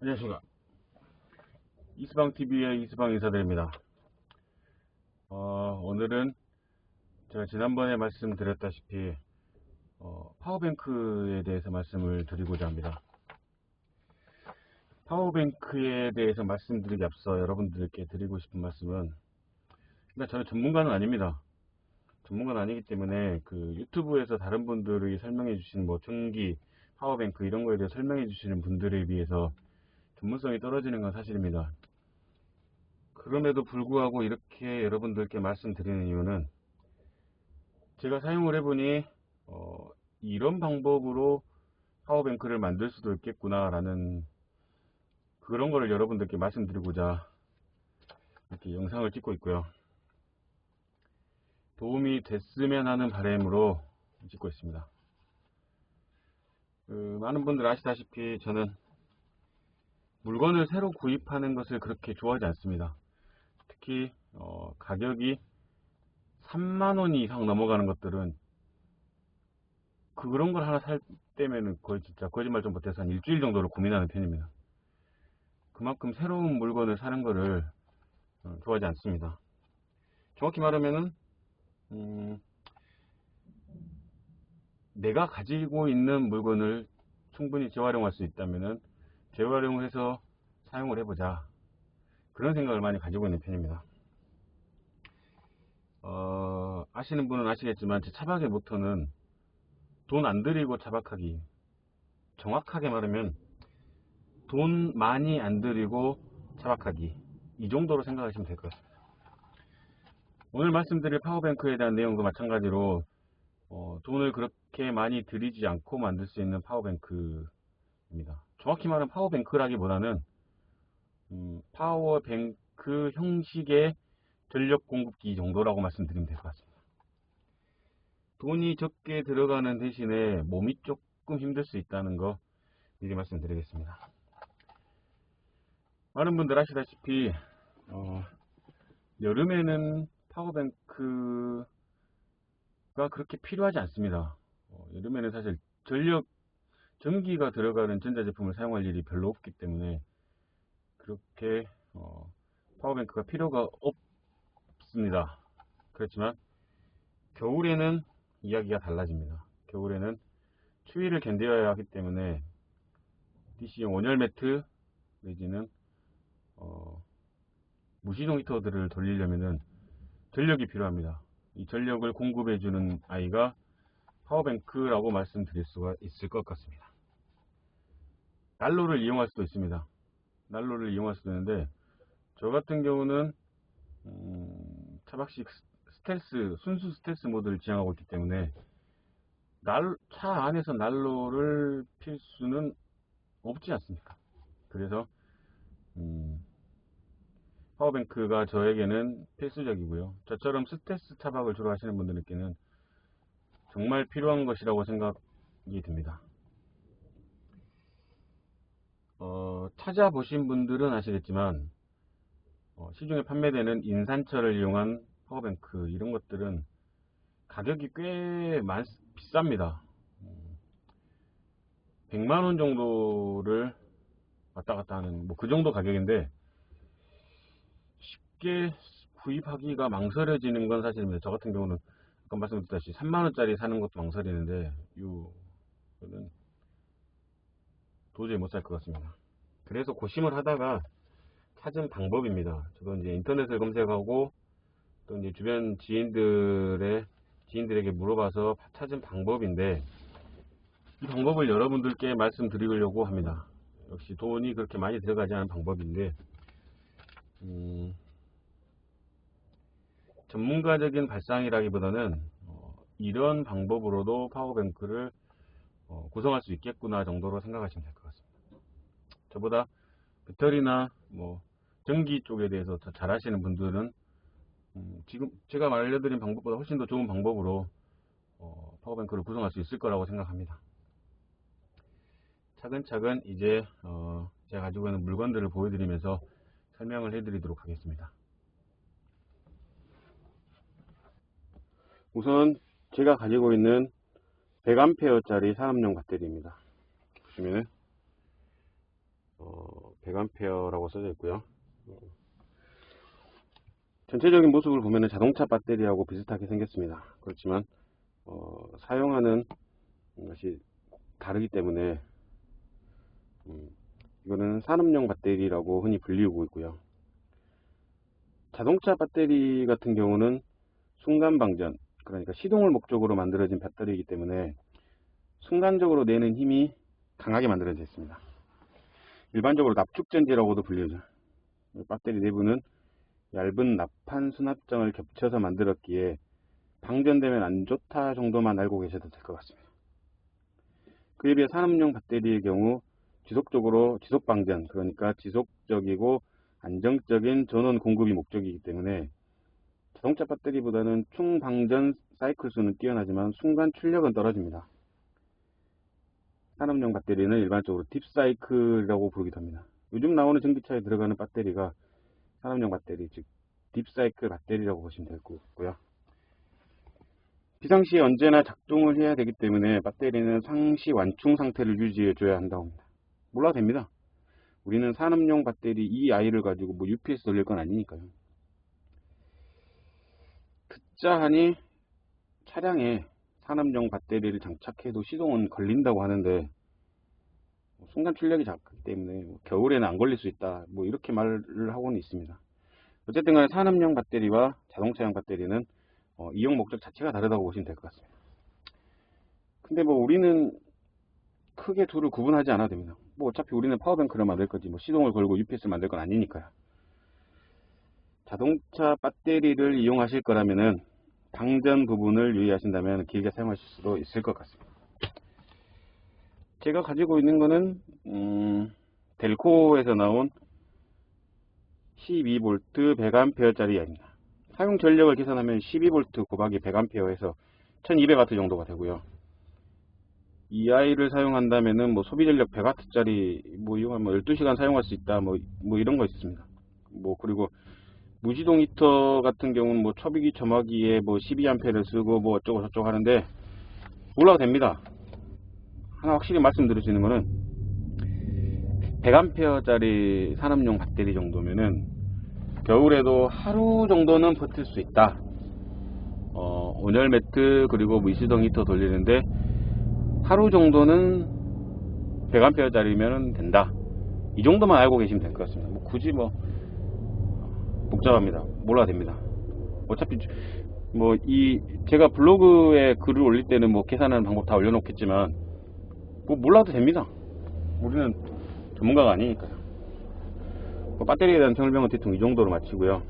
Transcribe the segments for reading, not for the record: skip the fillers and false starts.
안녕하십니까. 이스방TV의 이스방 인사드립니다. 오늘은 제가 지난번에 말씀드렸다시피 파워뱅크에 대해서 말씀을 드리고자 합니다. 파워뱅크에 대해서 말씀드리기 앞서 여러분들께 드리고 싶은 말씀은, 그러니까 저는 전문가는 아닙니다. 전문가는 아니기 때문에 그 유튜브에서 다른 분들이 설명해 주신 뭐 전기, 파워뱅크 이런 거에 대해 설명해 주시는 분들에 비해서 전문성이 떨어지는 건 사실입니다. 그럼에도 불구하고 이렇게 여러분들께 말씀드리는 이유는, 제가 사용을 해보니 이런 방법으로 파워뱅크를 만들 수도 있겠구나 라는 그런 거를 여러분들께 말씀드리고자 이렇게 영상을 찍고 있고요. 도움이 됐으면 하는 바람으로 찍고 있습니다. 많은 분들 아시다시피 저는 물건을 새로 구입하는 것을 그렇게 좋아하지 않습니다. 특히 가격이 3만원 이상 넘어가는 것들은, 그런 걸 하나 살 때면은 거의 진짜 거짓말 좀 못해서 한 일주일 정도를 고민하는 편입니다. 그만큼 새로운 물건을 사는 거를 좋아하지 않습니다. 정확히 말하면은 내가 가지고 있는 물건을 충분히 재활용할 수 있다면은 재활용을 해서 사용을 해보자, 그런 생각을 많이 가지고 있는 편입니다. 아시는 분은 아시겠지만 제 차박의 모토는 돈 안 들이고 차박하기, 정확하게 말하면 돈 많이 안 들이고 차박하기, 이 정도로 생각하시면 될 것 같습니다. 오늘 말씀드릴 파워뱅크에 대한 내용도 마찬가지로 돈을 그렇게 많이 들이지 않고 만들 수 있는 파워뱅크입니다. 정확히 말하면 파워뱅크라기보다는 파워뱅크 형식의 전력 공급기 정도라고 말씀드리면 될 것 같습니다. 돈이 적게 들어가는 대신에 몸이 조금 힘들 수 있다는 거 미리 말씀드리겠습니다. 많은 분들 아시다시피 여름에는 파워뱅크가 그렇게 필요하지 않습니다. 여름에는 사실 전기가 들어가는 전자제품을 사용할 일이 별로 없기 때문에 그렇게 파워뱅크가 필요가 없습니다. 그렇지만 겨울에는 이야기가 달라집니다. 겨울에는 추위를 견뎌야 하기 때문에 DC용 온열 매트 내지는 무시동 히터들을 돌리려면은 전력이 필요합니다. 이 전력을 공급해주는 아이가 파워뱅크라고 말씀드릴 수가 있을 것 같습니다. 난로를 이용할 수도 있습니다. 난로를 이용할 수도 있는데, 저 같은 경우는 차박식 순수 스텔스 모드를 지향하고 있기 때문에 차 안에서 난로를 필 수는 없지 않습니까? 그래서 파워뱅크가 저에게는 필수적이고요. 저처럼 스텔스 차박을 주로 하시는 분들께는 정말 필요한 것이라고 생각이 듭니다. 찾아보신 분들은 아시겠지만 시중에 판매되는 인산철을 이용한 파워뱅크, 이런 것들은 가격이 꽤 비쌉니다. 100만원 정도를 왔다 갔다 하는 뭐 그 정도 가격인데, 쉽게 구입하기가 망설여지는 건 사실입니다. 저 같은 경우는 아까 말씀드렸다시피 3만원짜리 사는 것도 망설이는데 이거는 도저히 못 살 것 같습니다. 그래서 고심을 하다가 찾은 방법입니다. 저도 이제 인터넷을 검색하고 또 이제 주변 지인들에게 물어봐서 찾은 방법인데, 이 방법을 여러분들께 말씀드리려고 합니다. 역시 돈이 그렇게 많이 들어가지 않은 방법인데, 전문가적인 발상이라기보다는 이런 방법으로도 파워뱅크를 구성할 수 있겠구나 정도로 생각하시면 될 것 같습니다. 저보다 배터리나 뭐 전기 쪽에 대해서 더 잘 아시는 분들은 지금 제가 알려드린 방법보다 훨씬 더 좋은 방법으로 파워뱅크를 구성할 수 있을 거라고 생각합니다. 차근차근 이제 제가 가지고 있는 물건들을 보여드리면서 설명을 해드리도록 하겠습니다. 우선 제가 가지고 있는 100A 짜리 산업용 배터리입니다. 보시면 100A라고 써져 있고요. 전체적인 모습을 보면 자동차 배터리하고 비슷하게 생겼습니다. 그렇지만 사용하는 것이 다르기 때문에 이거는 산업용 배터리라고 흔히 불리우고 있고요. 자동차 배터리 같은 경우는 순간방전, 그러니까 시동을 목적으로 만들어진 배터리이기 때문에 순간적으로 내는 힘이 강하게 만들어져 있습니다. 일반적으로 납축전지라고도 불리우죠. 배터리 내부는 얇은 납판 수납장을 겹쳐서 만들었기에 방전되면 안 좋다 정도만 알고 계셔도 될 것 같습니다. 그에 비해 산업용 배터리의 경우 지속방전, 그러니까 지속적이고 안정적인 전원 공급이 목적이기 때문에 자동차 배터리보다는 충방전 사이클 수는 뛰어나지만 순간 출력은 떨어집니다. 산업용 배터리는 일반적으로 딥사이클이라고 부르기도 합니다. 요즘 나오는 전기차에 들어가는 배터리가 산업용 배터리, 즉 딥사이클 배터리라고 보시면 될 것 같고요. 비상시에 언제나 작동을 해야 되기 때문에 배터리는 상시 완충 상태를 유지해 줘야 한다고 합니다. 몰라도 됩니다. 우리는 산업용 배터리 이 아이를 가지고 뭐 UPS 돌릴 건 아니니까요. 듣자 하니 차량에 산업용 배터리를 장착해도 시동은 걸린다고 하는데 순간 출력이 작기 때문에 겨울에는 안 걸릴 수 있다, 뭐 이렇게 말을 하고는 있습니다. 어쨌든 간에 산업용 배터리와 자동차용 배터리는 이용 목적 자체가 다르다고 보시면 될 것 같습니다. 근데 뭐 우리는 크게 둘을 구분하지 않아도 됩니다. 뭐 어차피 우리는 파워뱅크를 만들 거지 뭐 시동을 걸고 UPS를 만들 건 아니니까요. 자동차 배터리를 이용하실 거라면은 방전 부분을 유의하신다면 길게 사용하실 수도 있을 것 같습니다. 제가 가지고 있는 거는 델코에서 나온 12V 100A짜리 아입니다. 사용 전력을 계산하면 12V 곱하기 100A에서 1200W 정도가 되고요. 이 아이를 사용한다면은 뭐 소비 전력 100W짜리 뭐 이용하면 12시간 사용할 수 있다 뭐 이런 거 있습니다. 뭐 그리고 무시동 히터 같은 경우는 뭐 초비기 점화기에 뭐 12A를 쓰고 뭐 어쩌고 저쩌고 하는데 몰라도 됩니다. 하나 확실히 말씀드릴 수 있는 거는 100A짜리 산업용 배터리 정도면은 겨울에도 하루 정도는 버틸 수 있다. 온열 매트 그리고 무시동 히터 돌리는데 하루 정도는 100A짜리면 된다. 이 정도만 알고 계시면 될 것 같습니다. 뭐 굳이 뭐 복잡합니다. 몰라도 됩니다. 어차피 뭐 제가 블로그에 글을 올릴 때는 뭐 계산하는 방법 다 올려놓겠지만 뭐 몰라도 됩니다. 우리는 전문가가 아니니까요. 뭐 배터리에 대한 설명은 대충 이 정도로 마치고요.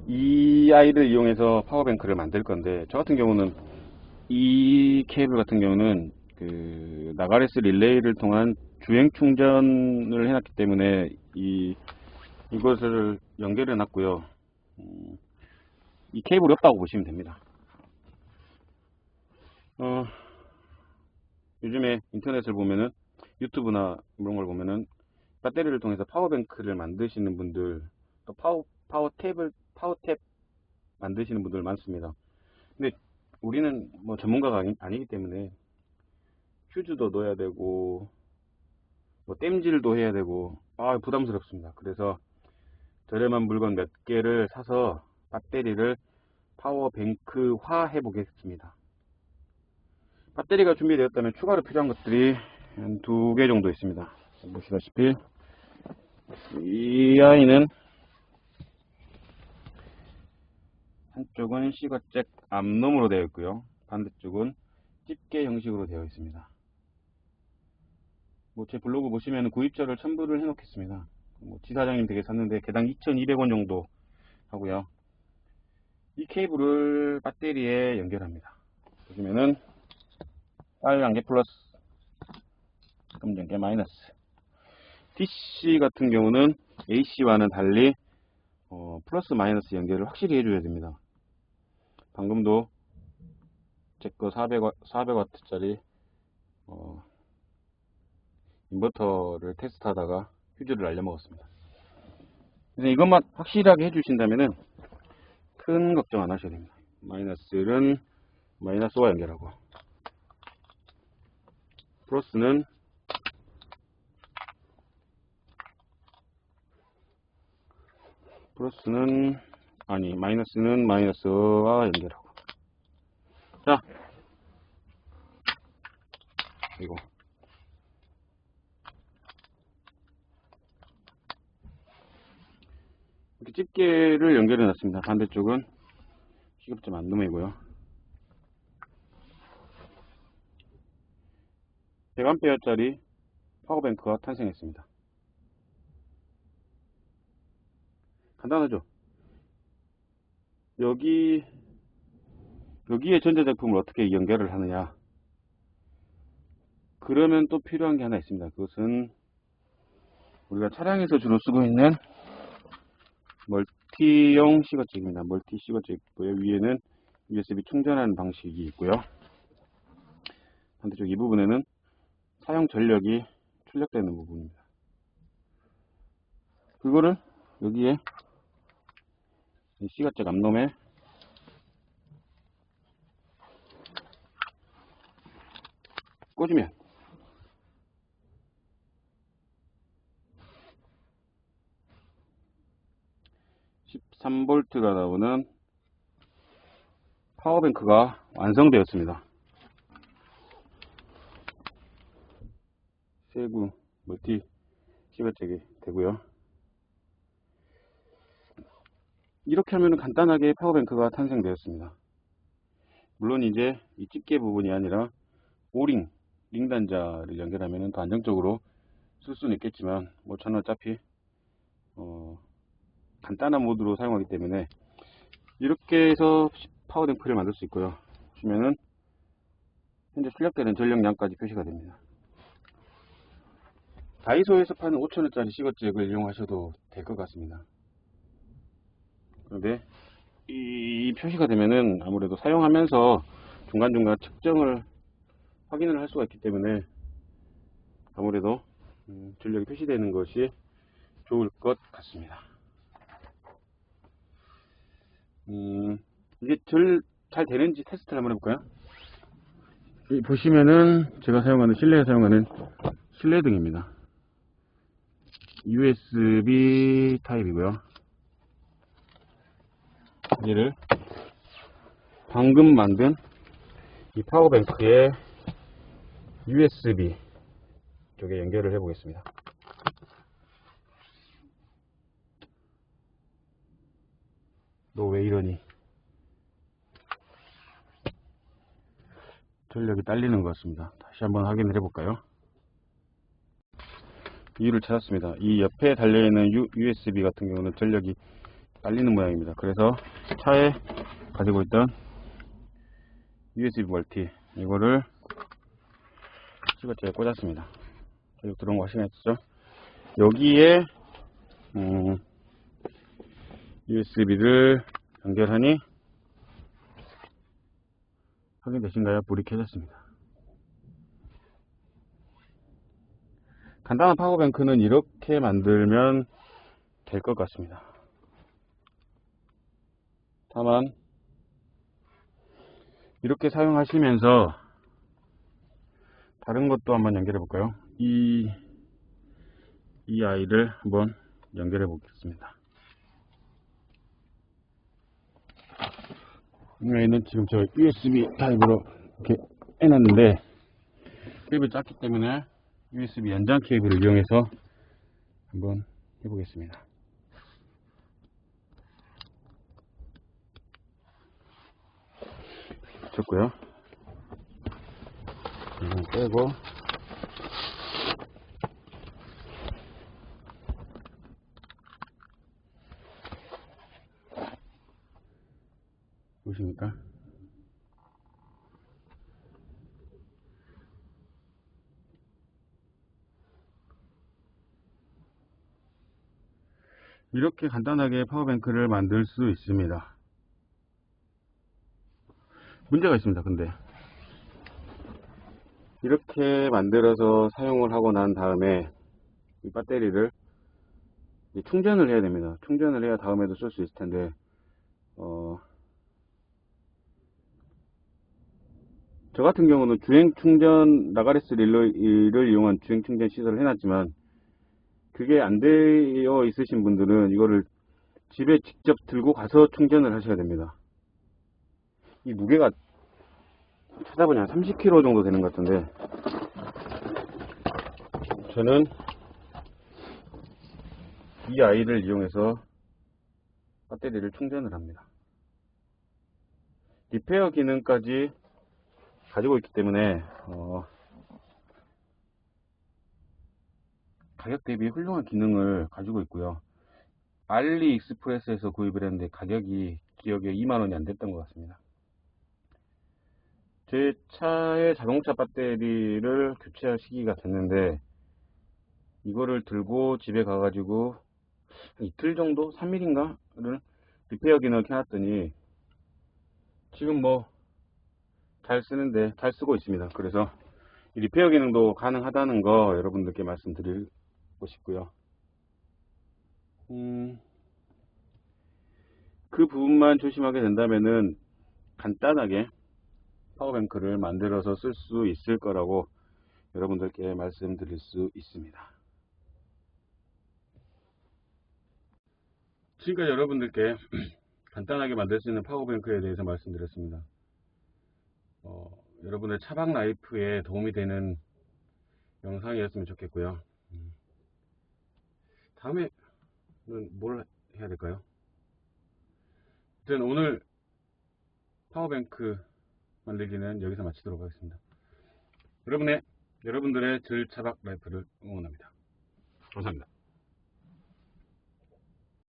이 아이를 이용해서 파워뱅크를 만들 건데 저 같은 경우는 이 케이블 같은 경우는 그 나가레스 릴레이를 통한 주행 충전을 해놨기 때문에 이것을 연결해 놨고요. 이 케이블이 없다고 보시면 됩니다. 요즘에 인터넷을 보면은 유튜브나 이런 걸 보면은 배터리를 통해서 파워뱅크를 만드시는 분들, 또 파워탭 만드시는 분들 많습니다. 근데 우리는 뭐 전문가가 아니기 때문에 휴즈도 넣어야 되고 뭐 땜질도 해야 되고 부담스럽습니다. 그래서 저렴한 물건 몇 개를 사서 배터리를 파워뱅크화 해 보겠습니다. 배터리가 준비되었다면 추가로 필요한 것들이 한 2개 정도 있습니다. 보시다시피 이 아이는 한쪽은 시거잭 암놈으로 되어 있고요. 반대쪽은 집게 형식으로 되어 있습니다. 뭐 제 블로그 보시면 구입처를 첨부를 해 놓겠습니다. 뭐 지사장님 댁에 샀는데 개당 2,200원 정도 하고요. 이 케이블을 배터리에 연결합니다. 보시면은 빨간 게 플러스, 검정 게 마이너스. DC 같은 경우는 AC와는 달리 플러스 마이너스 연결을 확실히 해줘야 됩니다. 방금도 제 거 400W짜리 인버터를 테스트하다가 휴지를 날려먹었습니다. 그래서 이것만 확실하게 해주신다면은 큰 걱정 안 하셔야 됩니다. 마이너스는 마이너스와 연결하고 플러스는 플러스는 아니 마이너스는 마이너스와 연결하고. 자, 이거 이렇게 집게를 연결해 놨습니다. 반대쪽은 시급점 안놈이고요. 100A짜리 파워뱅크가 탄생했습니다. 간단하죠? 여기에 전자제품을 어떻게 연결을 하느냐. 그러면 또 필요한 게 하나 있습니다. 그것은 우리가 차량에서 주로 쓰고 있는 멀티용 시거잭입니다. 멀티 시거잭 있고요. 위에는 USB 충전하는 방식이 있고요. 반대쪽 이 부분에는 사용 전력이 출력되는 부분입니다. 그거를 여기에 시거잭 앞놈에 꽂으면 13V가 나오는 파워뱅크가 완성되었습니다. 세구 멀티 시거잭이 되고요. 이렇게 하면 간단하게 파워뱅크가 탄생되었습니다. 물론 이제 이 집게 부분이 아니라 오링, 링단자를 연결하면 더 안정적으로 쓸 수는 있겠지만 뭐 저는 어차피 간단한 모드로 사용하기 때문에 이렇게 해서 파워뱅크를 만들 수 있고요. 보시면은 현재 출력되는 전력량까지 표시가 됩니다. 다이소에서 파는 5,000원짜리 시거잭을 이용하셔도 될 것 같습니다. 그런데 이 표시가 되면은 아무래도 사용하면서 중간중간 측정을 확인을 할 수가 있기 때문에 아무래도 전력이 표시되는 것이 좋을 것 같습니다. 이게 잘 되는지 테스트를 한번 해볼까요? 여기 보시면은 제가 사용하는 실내에 사용하는 실내등입니다. USB 타입이고요. 얘를 방금 만든 이 파워뱅크에 USB 쪽에 연결을 해 보겠습니다. 너 왜 이러니? 전력이 딸리는 것 같습니다. 다시 한번 확인을 해 볼까요? 이유를 찾았습니다. 이 옆에 달려있는 USB 같은 경우는 전력이 딸리는 모양입니다. 그래서 차에 가지고 있던 USB 멀티 이거를 시거잭에 꽂았습니다. 전력 들어온 거 확인했죠? 여기에 USB를 연결하니 확인되신가요? 불이 켜졌습니다. 간단한 파워뱅크는 이렇게 만들면 될 것 같습니다. 다만 이렇게 사용하시면서 다른 것도 한번 연결해 볼까요? 이 아이를 한번 연결해 보겠습니다. 여기는 지금 저 USB 타입으로 이렇게 해놨는데 케이블이 작기 때문에 USB 연장 케이블을 이용해서 한번 해보겠습니다. 붙였고요. 이건 빼고 보십니까? 이렇게 간단하게 파워뱅크를 만들 수 있습니다. 문제가 있습니다. 근데 이렇게 만들어서 사용을 하고 난 다음에 이 배터리를 충전을 해야 됩니다. 충전을 해야 다음에도 쓸 수 있을 텐데 저 같은 경우는 주행 충전 라가레스 릴레이를 이용한 주행 충전 시설을 해놨지만 그게 안 되어 있으신 분들은 이거를 집에 직접 들고 가서 충전을 하셔야 됩니다. 이 무게가 찾아보니 한 30kg 정도 되는 것 같은데, 저는 이 아이를 이용해서 배터리를 충전을 합니다. 리페어 기능까지 가지고 있기 때문에 가격 대비 훌륭한 기능을 가지고 있고요. 알리익스프레스에서 구입을 했는데 가격이 기억에 2만원이 안 됐던 것 같습니다. 제 차의 자동차 배터리를 교체할 시기가 됐는데, 이거를 들고 집에 가가지고 이틀 정도? 3일인가를 리페어 기능을 켜놨더니 지금 뭐 잘 쓰는데 잘 쓰고 있습니다. 그래서 이 리페어 기능도 가능하다는 거 여러분들께 말씀드리고 싶고요. 그 부분만 조심하게 된다면은 간단하게 파워뱅크를 만들어서 쓸 수 있을 거라고 여러분들께 말씀드릴 수 있습니다. 지금까지 여러분들께 간단하게 만들 수 있는 파워뱅크에 대해서 말씀드렸습니다. 여러분의 차박 라이프에 도움이 되는 영상이었으면 좋겠고요. 다음에는 뭘 해야 될까요? 일단 오늘 파워뱅크 만들기는 여기서 마치도록 하겠습니다. 여러분들의 들 차박 라이프를 응원합니다. 감사합니다.